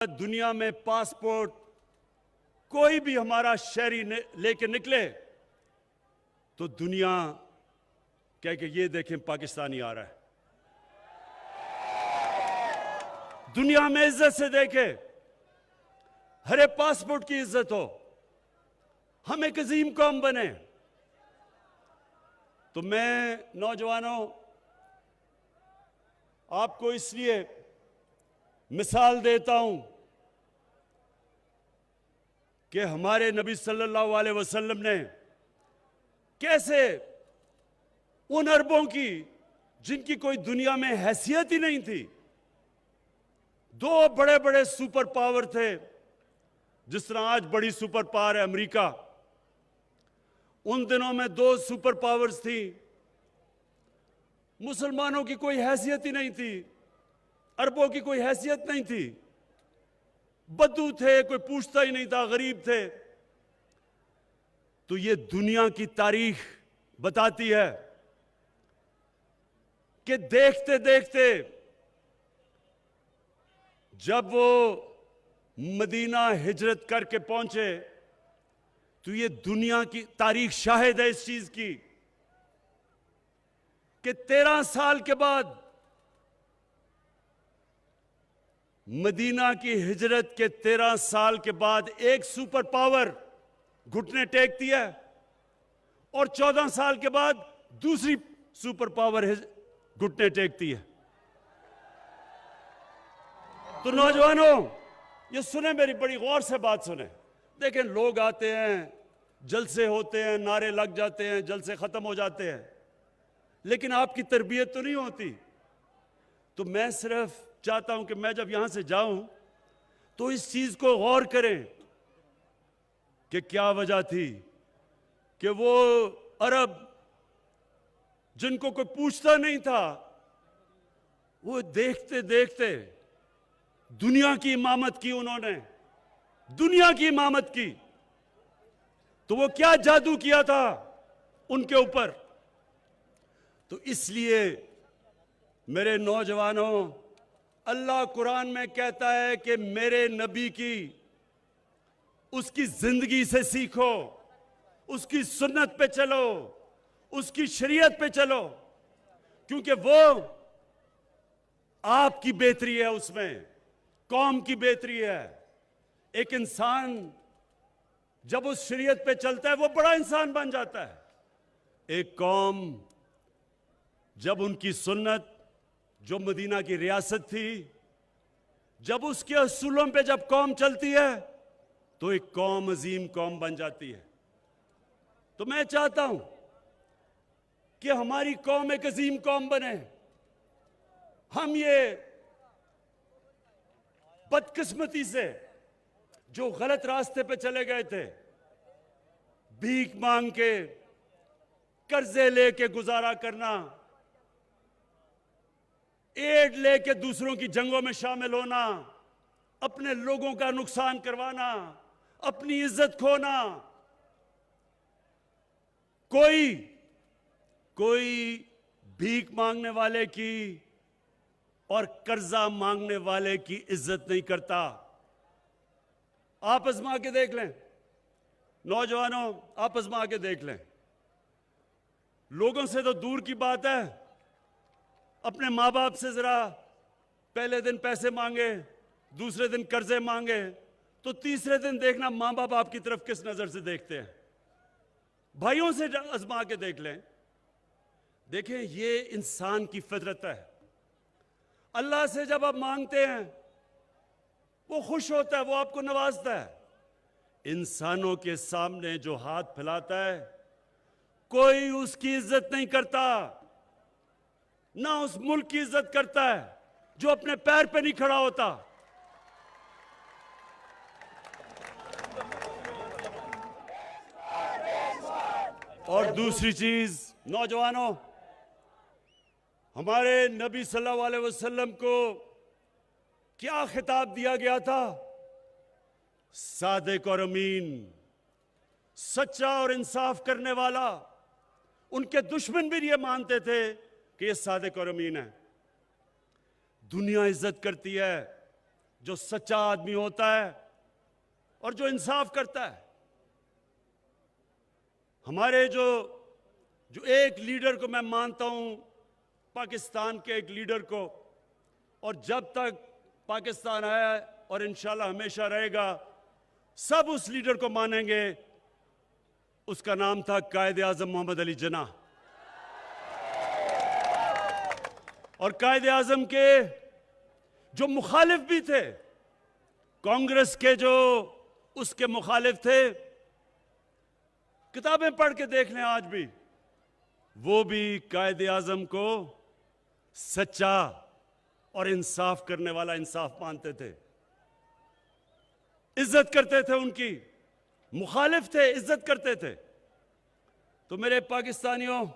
दुनिया में पासपोर्ट कोई भी हमारा शहरी लेके निकले तो दुनिया कह के ये देखें पाकिस्तानी आ रहा है। दुनिया में इज्जत से देखे, हरे पासपोर्ट की इज्जत हो, हम एक अजीम कौम बने। तो मैं नौजवानों आपको इसलिए मिसाल देता हूं कि हमारे नबी सल्लल्लाहु अलैहि वसल्लम ने कैसे उन अरबों की जिनकी कोई दुनिया में हैसियत ही नहीं थी, दो बड़े बड़े सुपर पावर थे, जिस तरह आज बड़ी सुपर पावर है अमेरिका, उन दिनों में दो सुपर पावर्स थी। मुसलमानों की कोई हैसियत ही नहीं थी, अरबों की कोई हैसियत नहीं थी, बद्दू थे, कोई पूछता ही नहीं था, गरीब थे। तो ये दुनिया की तारीख बताती है कि देखते देखते जब वो मदीना हिजरत करके पहुंचे तो ये दुनिया की तारीख शाहिद है इस चीज की कि 13 साल के बाद मदीना की हिजरत के 13 साल के बाद एक सुपर पावर घुटने टेकती है और 14 साल के बाद दूसरी सुपर पावर घुटने टेकती है। तो नौजवानों ये सुने, मेरी बड़ी गौर से बात सुने। देखें, लोग आते हैं, जलसे होते हैं, नारे लग जाते हैं, जलसे खत्म हो जाते हैं, लेकिन आपकी तरबियत तो नहीं होती। तो मैं सिर्फ चाहता हूं कि मैं जब यहां से जाऊं तो इस चीज को गौर करें कि क्या वजह थी कि वो अरब जिनको कोई पूछता नहीं था, वो देखते देखते दुनिया की इमामत की, उन्होंने दुनिया की इमामत की। तो वो क्या जादू किया था उनके ऊपर। तो इसलिए मेरे नौजवानों, अल्लाह कुरान में कहता है कि मेरे नबी की, उसकी जिंदगी से सीखो, उसकी सुन्नत पे चलो, उसकी शरीयत पे चलो, क्योंकि वो आपकी बेहतरी है, उसमें कौम की बेहतरी है। एक इंसान जब उस शरीयत पे चलता है वो बड़ा इंसान बन जाता है। एक कौम जब उनकी सुन्नत, जो मदीना की रियासत थी, जब उसके असूलों पे जब कौम चलती है तो एक कौम अजीम कौम बन जाती है। तो मैं चाहता हूं कि हमारी कौम एक अजीम कौम बने। हम ये बदकिस्मती से जो गलत रास्ते पे चले गए थे, भीख मांग के, कर्जे लेके गुजारा करना, एड लेके दूसरों की जंगों में शामिल होना, अपने लोगों का नुकसान करवाना, अपनी इज्जत खोना, कोई भीख मांगने वाले की और कर्जा मांगने वाले की इज्जत नहीं करता। आप आजमा के देख लें नौजवानों, आप आजमा के देख लें। लोगों से तो दूर की बात है, अपने माँ बाप से जरा पहले दिन पैसे मांगे, दूसरे दिन कर्जे मांगे, तो तीसरे दिन देखना माँ बाप आपकी तरफ किस नजर से देखते हैं। भाइयों से आजमा के देख लें। देखें, ये इंसान की फितरत है। अल्लाह से जब आप मांगते हैं वो खुश होता है, वो आपको नवाजता है। इंसानों के सामने जो हाथ फैलाता है कोई उसकी इज्जत नहीं करता, ना उस मुल्क की इज्जत करता है जो अपने पैर पे नहीं खड़ा होता। और दूसरी चीज नौजवानों, हमारे नबी सल्लल्लाहु अलैहि वसल्लम को क्या खिताब दिया गया था? सादिक और अमीन, सच्चा और इंसाफ करने वाला। उनके दुश्मन भी ये मानते थे कि ये सादिक और अमीन है। दुनिया इज्जत करती है, जो सच्चा आदमी होता है और जो इंसाफ करता है। हमारे जो एक लीडर को मैं मानता हूं, पाकिस्तान के एक लीडर को, और जब तक पाकिस्तान है और इंशाल्लाह हमेशा रहेगा, सब उस लीडर को मानेंगे। उसका नाम था कायदे आजम मोहम्मद अली जिन्ना। और कायदे आजम के जो मुखालिफ भी थे, कांग्रेस के जो उसके मुखालिफ थे, किताबें पढ़ के देख लें आज भी, वो भी कायदे आजम को सच्चा और इंसाफ करने वाला इंसाफ मानते थे, इज्जत करते थे उनकी। मुखालिफ थे, इज्जत करते थे। तो मेरे पाकिस्तानियों,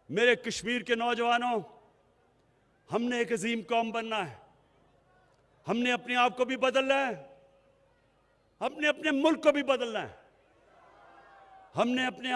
मेरे कश्मीर के नौजवानों, हमने एक अजीम कौम बनना है। हमने अपने आप को भी बदलना है, हमने अपने मुल्क को भी बदलना है। हमने अपने